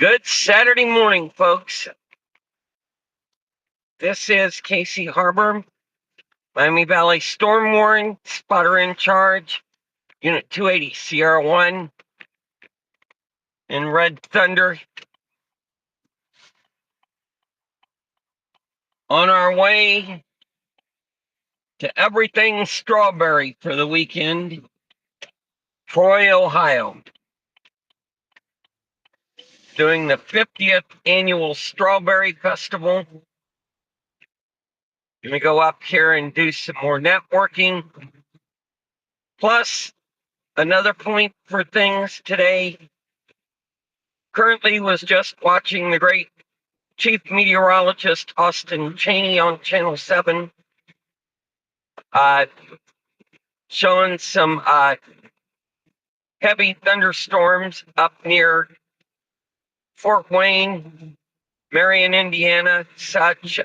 Good Saturday morning, folks. This is Casey Harbor, Miami Valley Storm Warning, spotter in charge, Unit 280, Sierra 1, in Red Thunder. On our way to everything strawberry for the weekend, Troy, Ohio. Doing the 50th annual Strawberry Festival. Gonna go up here and do some more networking. Plus, another point for things today. Currently was just watching the great Chief Meteorologist Austin Cheney on Channel 7, showing some heavy thunderstorms up near Fort Wayne, Marion, Indiana, such.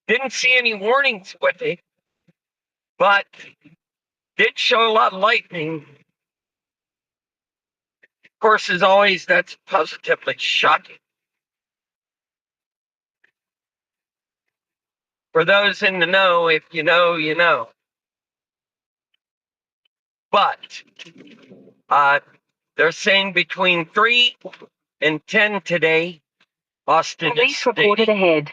Didn't see any warnings with it, but did show a lot of lightning. Of course, as always, that's positively shocking. For those in the know, if you know, you know. But they're saying between 3 and 10 today. Austin Police reported ahead.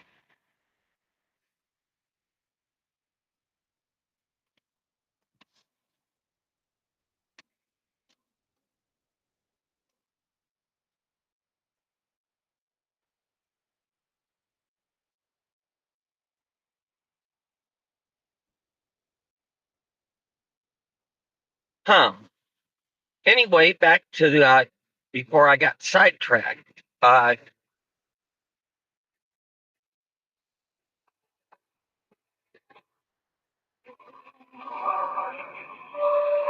Anyway, back to the before I got sidetracked.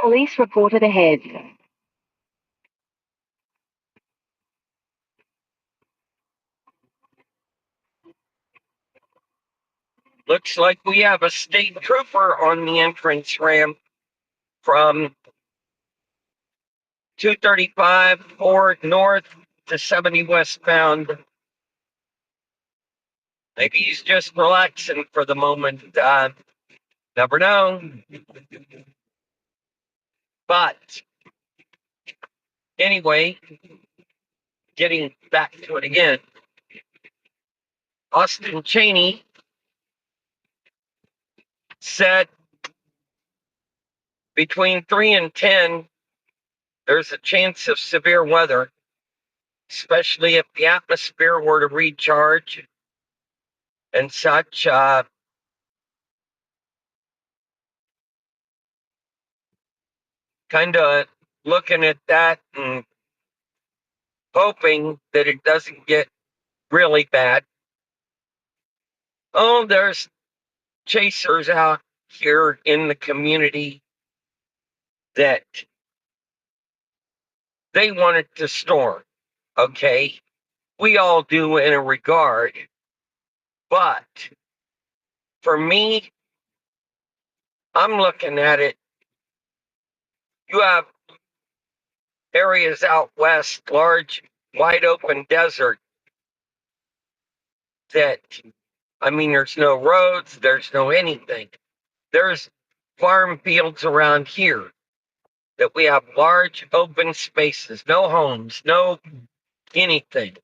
Police reported ahead. Looks like we have a state trooper on the entrance ramp from 235 4 north to 70 westbound. Maybe he's just relaxing for the moment. Never know. But anyway, getting back to it again. Austin Cheney said between 3 and 10, there's a chance of severe weather, especially if the atmosphere were to recharge and such. Kind of looking at that and hoping that it doesn't get really bad. Oh, there's chasers out here in the community that they want it to storm. Okay, we all do in a regard, but for me, I'm looking at it. You have areas out west, large, wide open desert that, I mean, there's no roads, there's no anything. There's farm fields around here that we have large open spaces, no homes, no anything.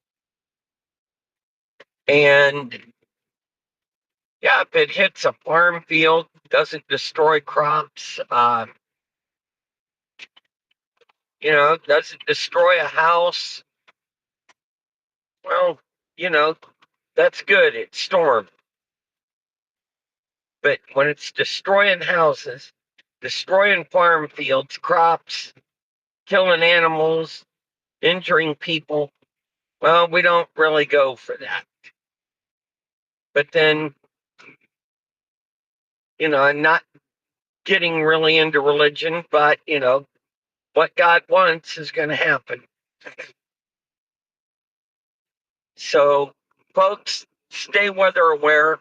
And yeah, if it hits a farm field, doesn't destroy crops, doesn't destroy a house, well, that's good. It's storm. But when it's destroying houses, destroying farm fields, crops, killing animals, injuring people, well, we don't really go for that. But then, I'm not getting really into religion, but, what God wants is going to happen. So, folks, stay weather aware.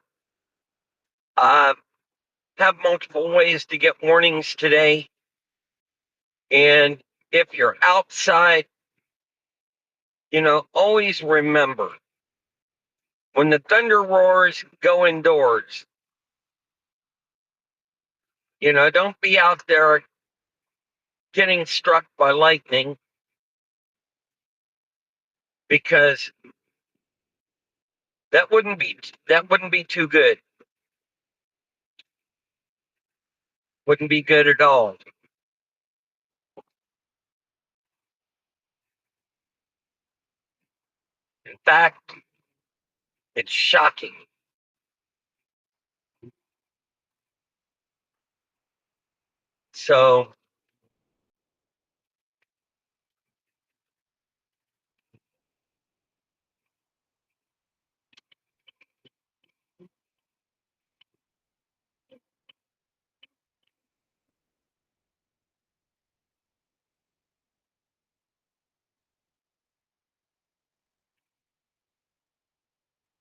Have multiple ways to get warnings today. And if you're outside, always remember when the thunder roars, go indoors. Don't be out there getting struck by lightning, because that wouldn't be too good. Wouldn't be good at all. In fact, it's shocking. So,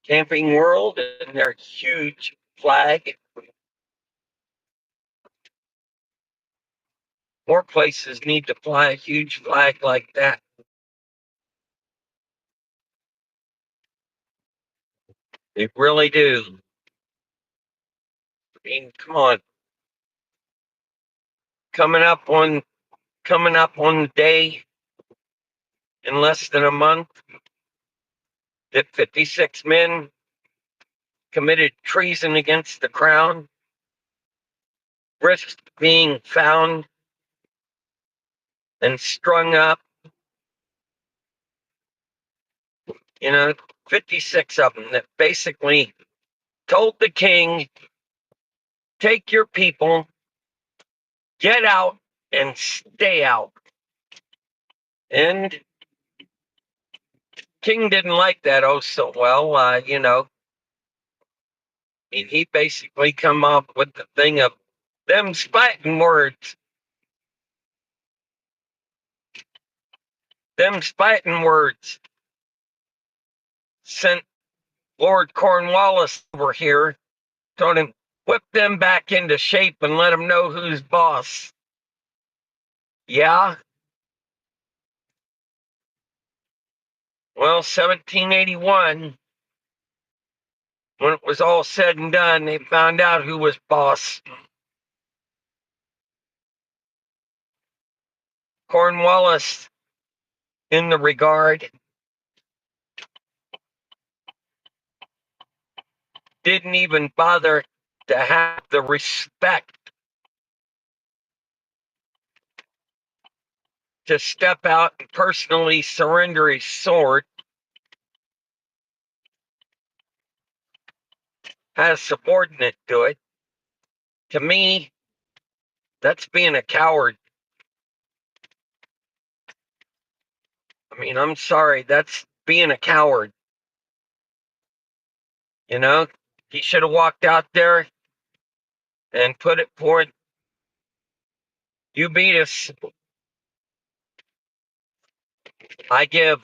Camping World and their huge flag. More places need to fly a huge flag like that. They really do. I mean, come on. Coming up on the day in less than a month that 56 men committed treason against the crown, risked being found and strung up. 56 of them that basically told the king, take your people, get out, and stay out. And King didn't like that so well. He basically come up with the thing of them fighting words. Them fighting words sent Lord Cornwallis over here, told him, whip them back into shape and let them know who's boss. Yeah? Well, 1781, when it was all said and done, they found out who was boss. Cornwallis, in the regard, didn't even bother to have the respect to step out and personally surrender his sword. Has subordinate to it. To me, that's being a coward. I mean, I'm sorry, that's being a coward. He should have walked out there and put it forward. You beat us. I give.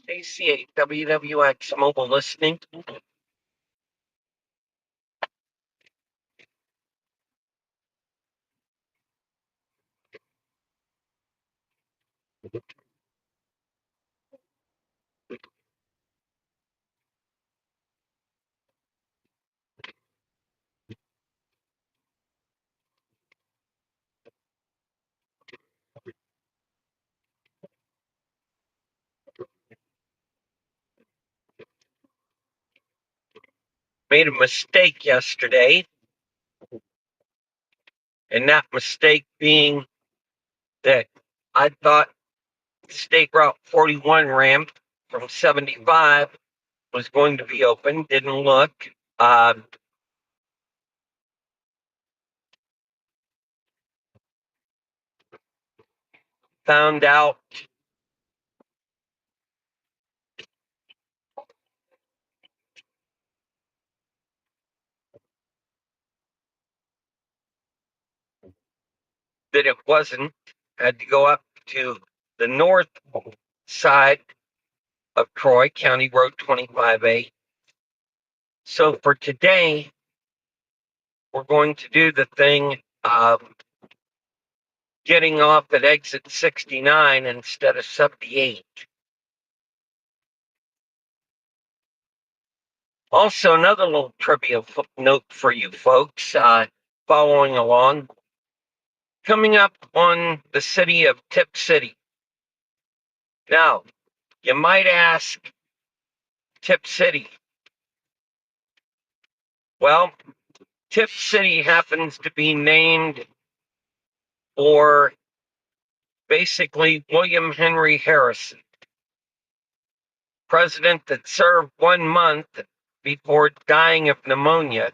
AC8 WWX mobile listening. made a mistake yesterday, and that mistake being that I thought State Route 41 ramp from 75 was going to be open. Didn't look. Uh, Found out that it wasn't. Had to go up to the north side of Troy, County Road 25A. So for today, we're going to do the thing of getting off at exit 69 instead of 78. Also, another little trivia note for you folks following along. Coming up on the city of Tip City. Now, you might ask, Tip City. Well, Tip City happens to be named for basically William Henry Harrison, president that served 1 month before dying of pneumonia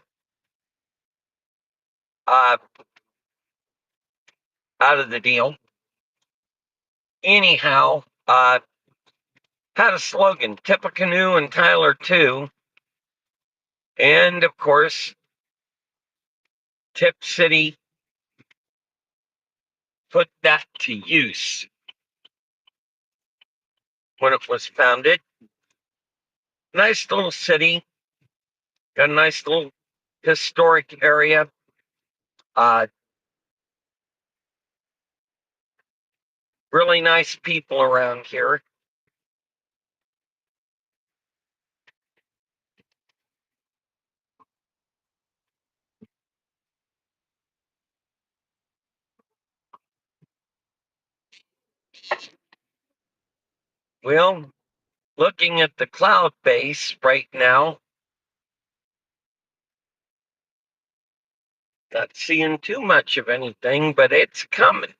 out of the deal. Anyhow, had a slogan, Tippecanoe and Tyler too. And of course, Tip City put that to use when it was founded. Nice little city, got a nice little historic area. Really nice people around here. Well, looking at the cloud base right now, not seeing too much of anything, but it's coming.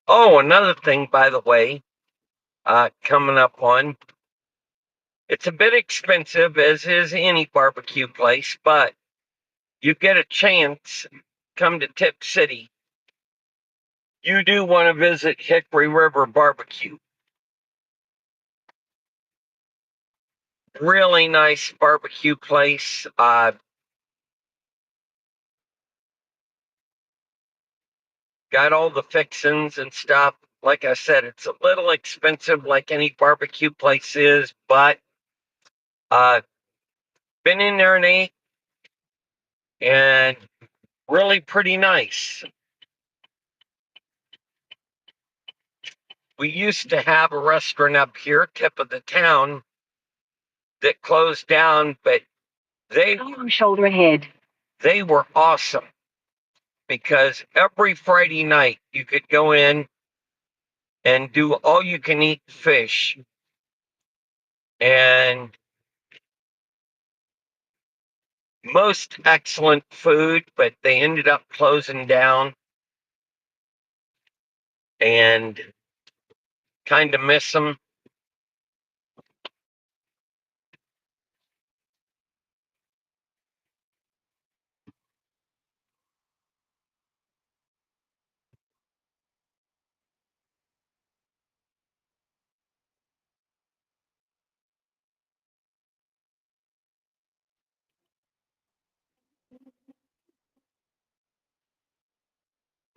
Oh, another thing, by the way, coming up on, it's a bit expensive, as is any barbecue place, but you get a chance, come to Tip City. You do want to visit Hickory River Barbecue. Really nice barbecue place. Got all the fixings and stuff. Like I said, it's a little expensive, like any barbecue place is, but uh, been in there and ate, and really pretty nice. We used to have a restaurant up here, tip of the town, that closed down, but they Shoulder ahead. they were awesome because every Friday night you could go in and do all you can eat fish, and most excellent food, but they ended up closing down, and kind of miss them.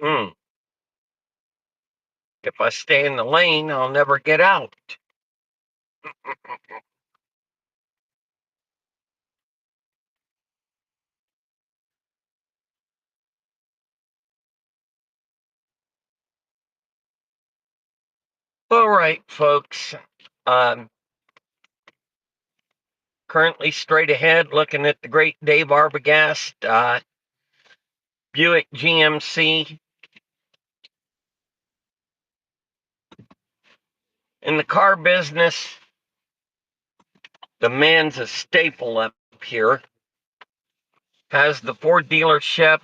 Hmm. If I stay in the lane, I'll never get out. All right, folks. Um, Currently straight ahead, looking at the great Dave Arbogast, Buick GMC. In the car business, the man's a staple up here. Has the Ford dealership,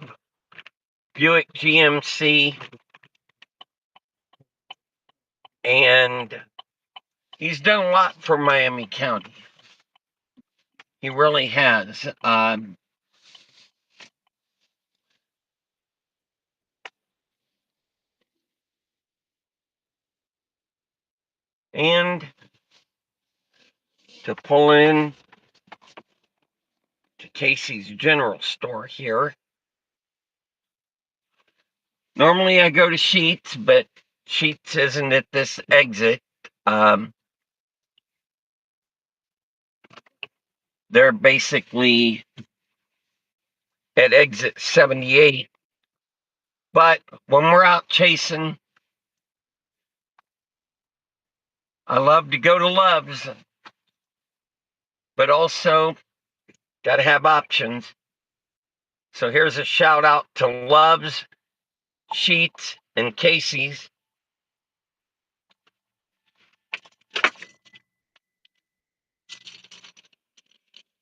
Buick GMC, and he's done a lot for Miami County. He really has. And to pull in to Casey's General Store here. Normally I go to Sheetz, but Sheetz isn't at this exit. They're basically at exit 78. But when we're out chasing, I love to go to Love's, but also got to have options. So here's a shout out to Love's, Sheetz, and Casey's.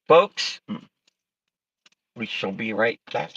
Folks, we shall be right back.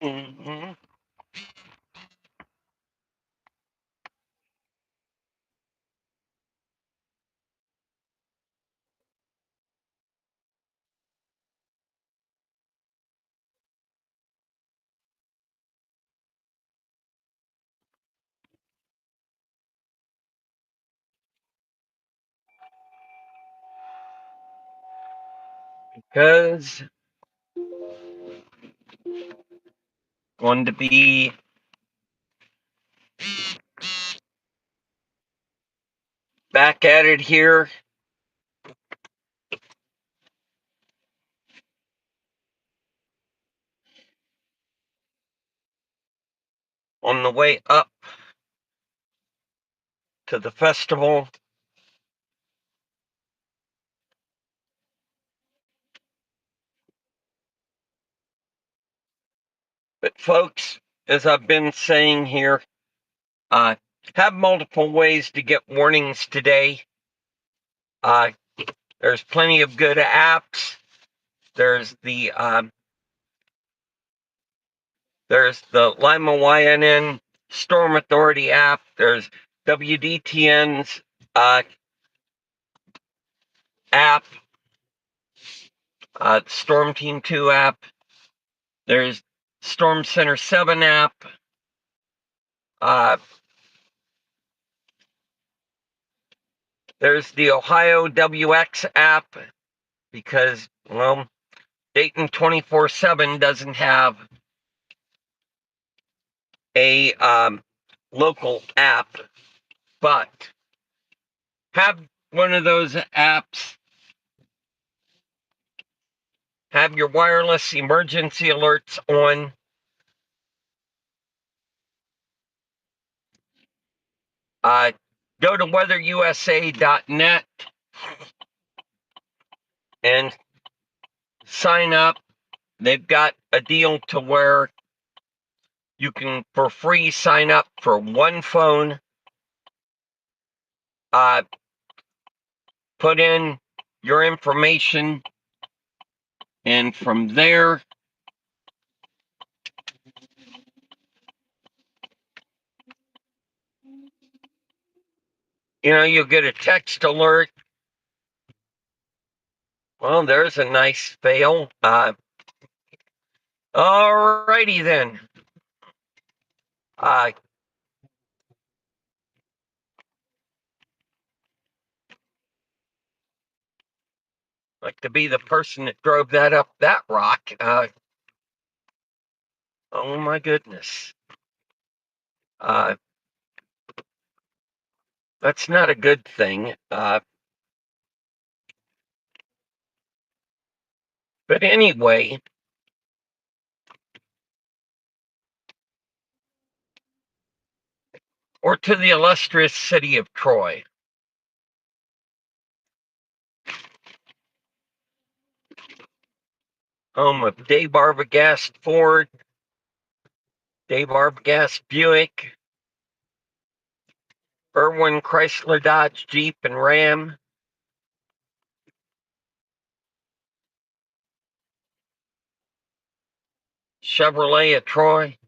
Mm-hmm. because going to be back at it here on the way up to the festival. But folks, as I've been saying here, have multiple ways to get warnings today. There's plenty of good apps. There's the Lima YNN Storm Authority app. There's WDTN's app, Storm Team 2 app. There's Storm Center 7 app. There's the Ohio WX app because, well, Dayton 24/7 doesn't have a local app, but have one of those apps, have your wireless emergency alerts on. Go to weatherusa.net and sign up. They've got a deal to where you can, for free, sign up for one phone. Put in your information, and from there, you'll get a text alert. Well, there's a nice fail. Alrighty then. Like to be the person that drove that up that rock. Oh my goodness. That's not a good thing. But anyway, or to the illustrious city of Troy. Home of Dave Arbogast Ford, Dave Arbogast Buick, Irwin Chrysler Dodge Jeep and Ram, Chevrolet of Troy.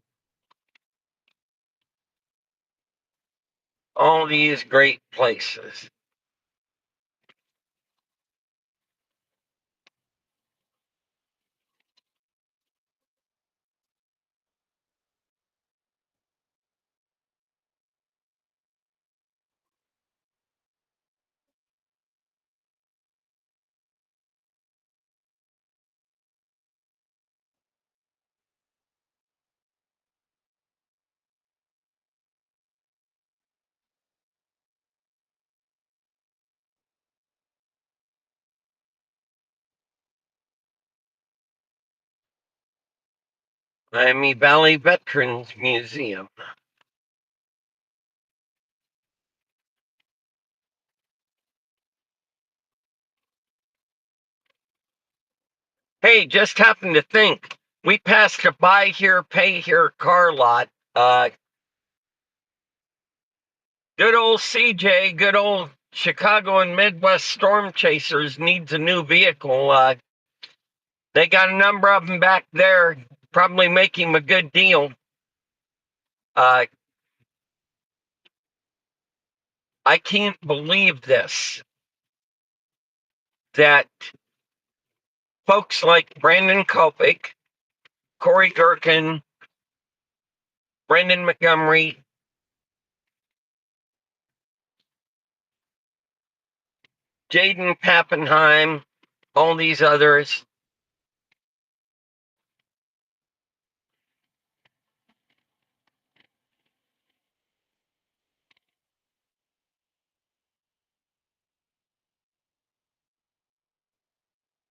All these great places. Miami Valley Veterans Museum. Hey, just happened to think, we passed a buy here, pay here car lot. Good old CJ, good old Chicago and Midwest Storm Chasers needs a new vehicle. They got a number of them back there, probably make him a good deal. I can't believe this, that folks like Brandon Kopic, Corey Gherkin, Brendan Montgomery, Jaden Pappenheim, all these others.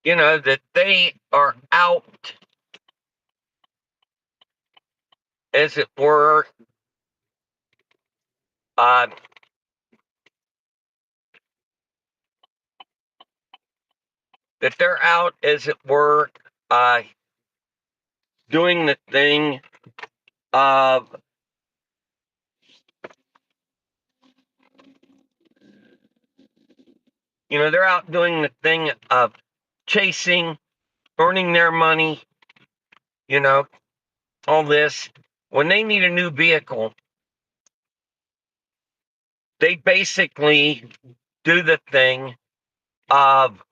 That they are out, as it were, uh, that they're out, as it were, uh, doing the thing of, they're out doing the thing of chasing, earning their money, all this. When they need a new vehicle, they basically do the thing of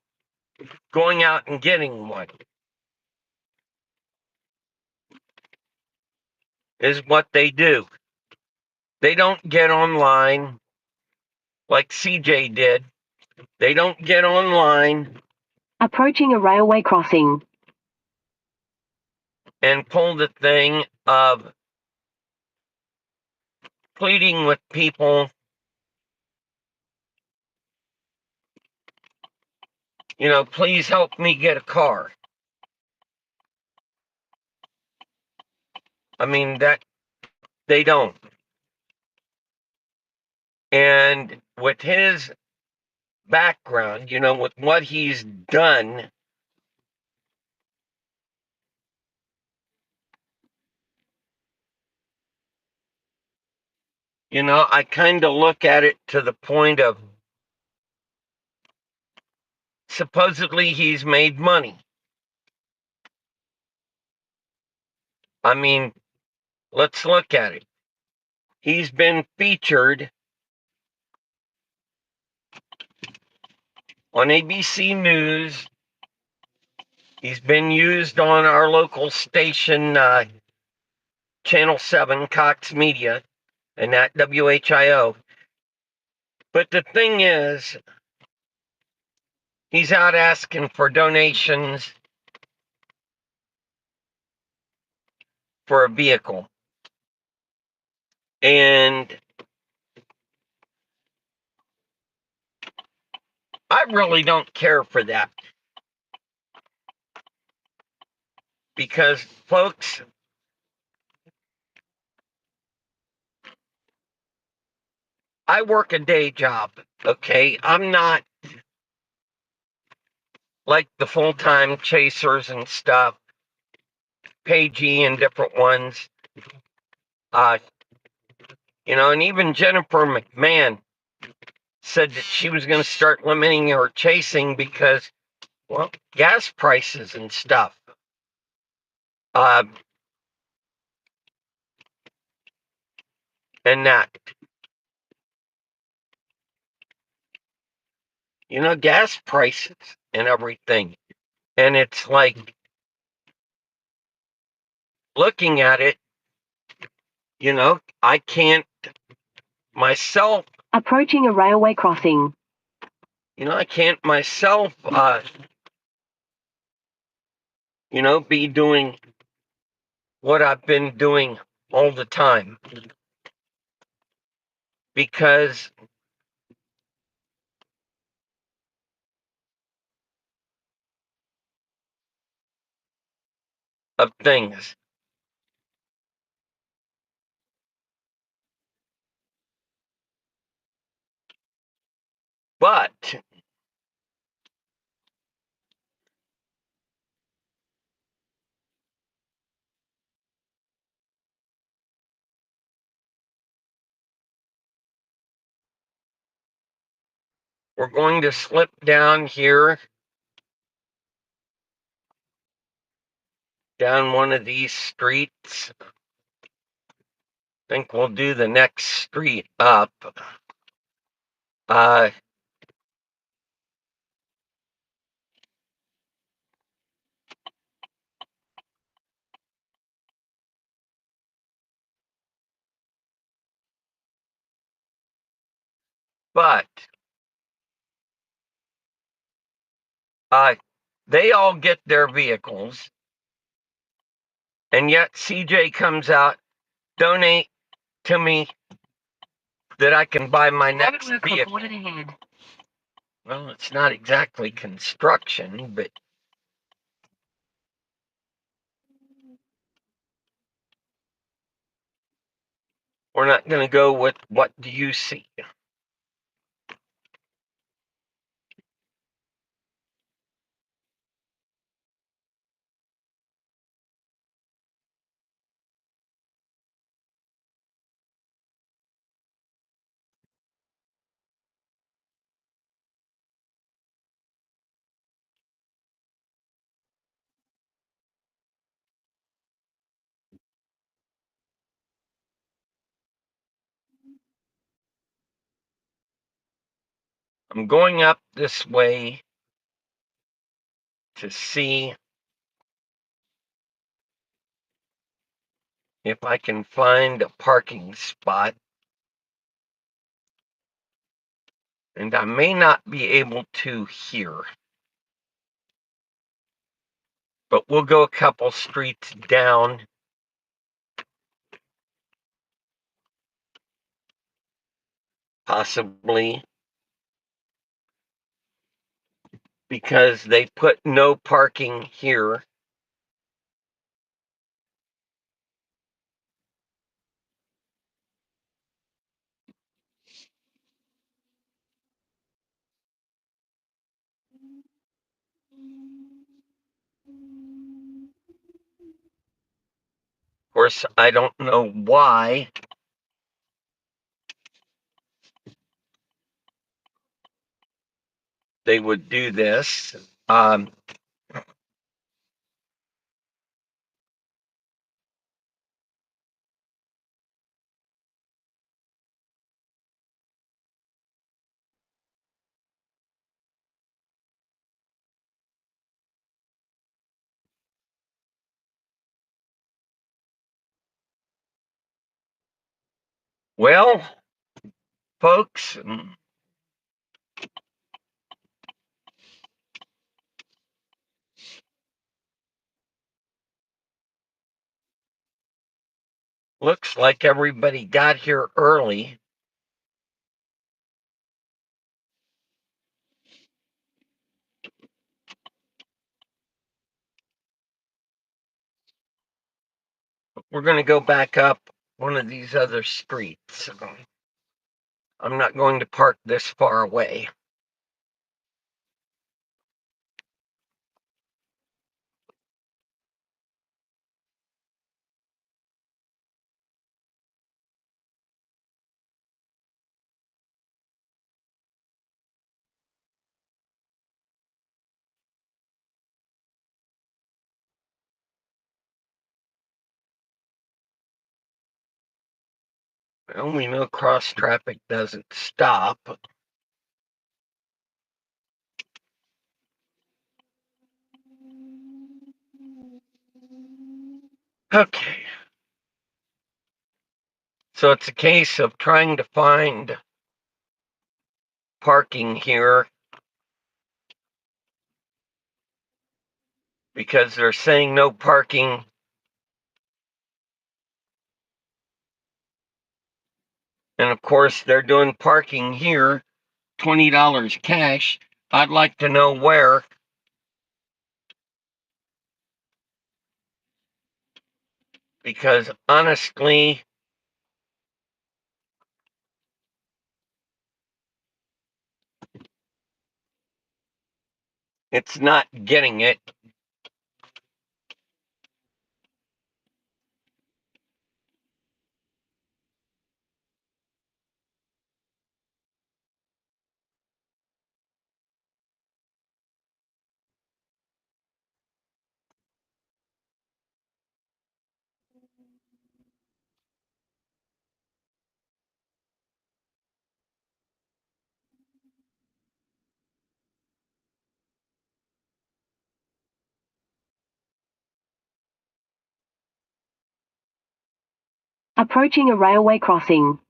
going out and getting one, is what they do. They don't get online like CJ did. They don't get online Approaching a railway crossing. and pull the thing of pleading with people, please help me get a car. I mean, that they don't. And with his background, with what he's done, I kind of look at it to the point of supposedly he's made money. I mean, let's look at it. He's been featured on ABC News. He's been used on our local station, Channel 7, Cox Media, and that WHIO. But the thing is, he's out asking for donations for a vehicle. And I really don't care for that. Because, folks, I work a day job, okay? I'm not like the full-time chasers and stuff, Pagey and different ones. And even Jennifer McMahon said that she was going to start limiting her chasing because, well, gas prices and stuff. And that, gas prices and everything. And it's like, looking at it, I can't myself. Approaching a railway crossing. I can't myself, be doing what I've been doing all the time. Because of things. But we're going to slip down here, down one of these streets. I think we'll do the next street up. But They all get their vehicles. And yet CJ comes out, donate to me that I can buy my next vehicle. Well, it's not exactly construction, but we're not going to go with what do you see. I'm going up this way to see if I can find a parking spot. And I may not be able to here. But we'll go a couple streets down. Possibly. Because they put no parking here. Of course, I don't know why they would do this. Well, folks, looks like everybody got here early. We're going to go back up one of these other streets. I'm not going to park this far away. Well, we know cross traffic doesn't stop. Okay. So it's a case of trying to find parking here because they're saying no parking. And of course, they're doing parking here, $20 cash. I'd like to know where. Because honestly, it's not getting it. Approaching a railway crossing.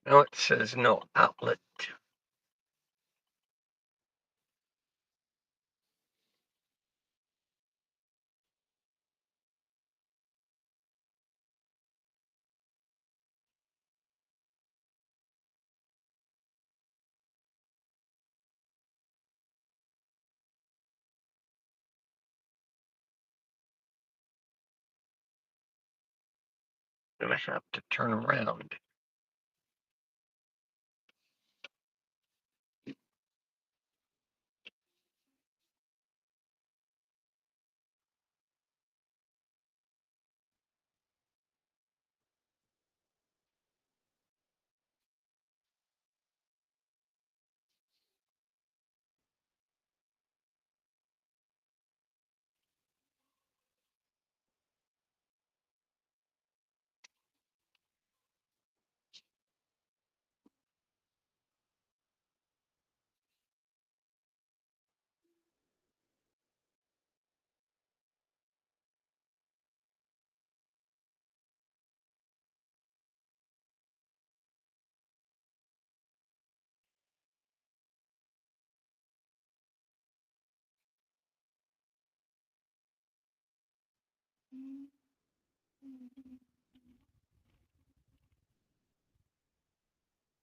No, it says no outlet. I'm gonna have to turn around.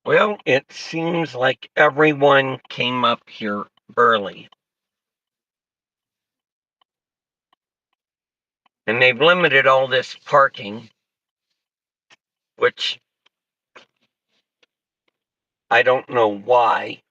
Well, it seems like everyone came up here early. And they've limited all this parking, which I don't know why.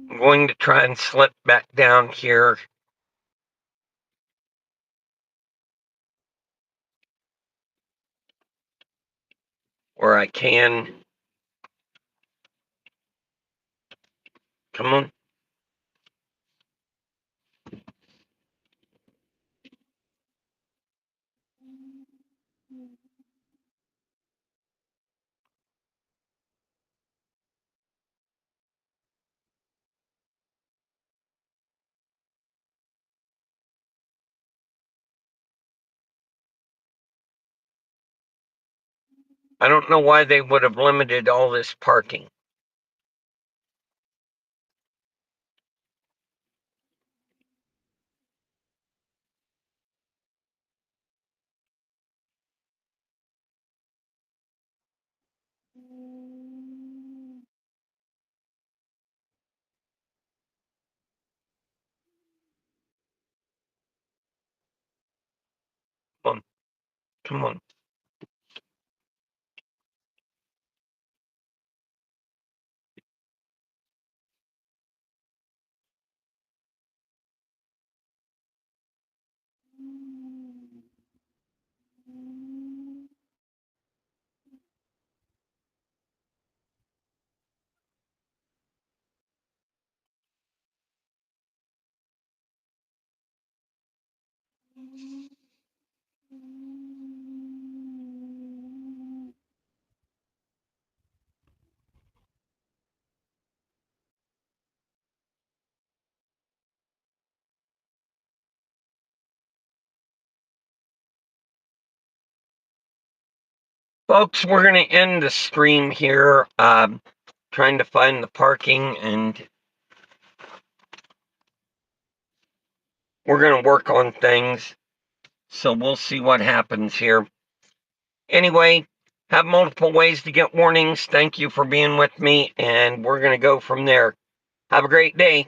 I'm going to try and slip back down here where I can. Come on. I don't know why they would have limited all this parking. Come on. Come on. Folks, we're going to end the stream here, trying to find the parking, and we're going to work on things. So we'll see what happens here. Anyway, have multiple ways to get warnings. Thank you for being with me, and we're going to go from there. Have a great day.